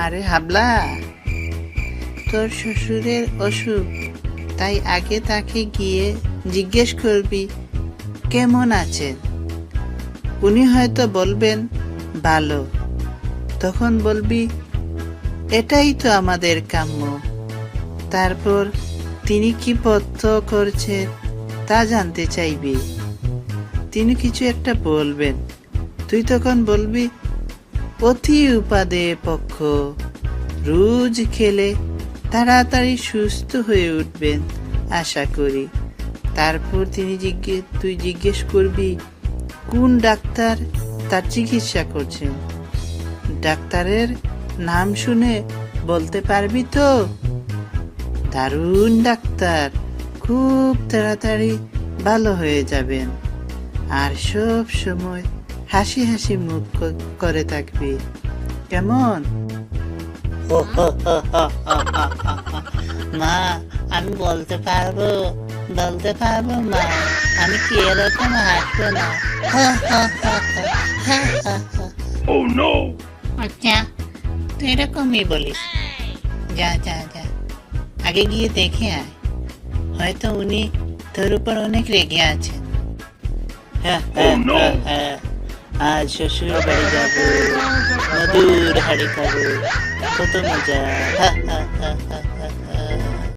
আরে হাবলা, তোর শ্বশুরের অসুখ, তাই আগে তাকে গিয়ে জিজ্ঞেস করবি কেমন আছেন। উনি হয়তো বলবেন ভালো। তখন বলবি এটাই তো আমাদের কাম্য। তারপর তিনি কি পথ্য করছেন তা জানতে চাইবি। তিনি কিছু একটা বলবেন, তুই তখন বলবি অতি উপাদে পক্ষ, রোজ খেলে তাড়াতাড়ি সুস্থ হয়ে উঠবেন আশা করি। তারপর তুই জিজ্ঞেস করবি কোন ডাক্তার তার চিকিৎসা করছেন। ডাক্তারের নাম শুনে বলতে পারবি তো দারুণ ডাক্তার, খুব তাড়াতাড়ি ভালো হয়ে যাবেন। আর সব সময় হাসি হাসি মুখ করে থাকবি, কেমন? মা, আমি বলতে পারবো মা, আমি কি এরকম হাসবো না? আচ্ছা, তুই এরকমই বলিস। যা যা যা, আগে গিয়ে দেখে আয়, হয়তো উনি তোর উপর অনেক রেগে আছেন। আজ শ্বশুর বাড়ি যাবো, মধুর হাড়ি খাবো, কত মজা।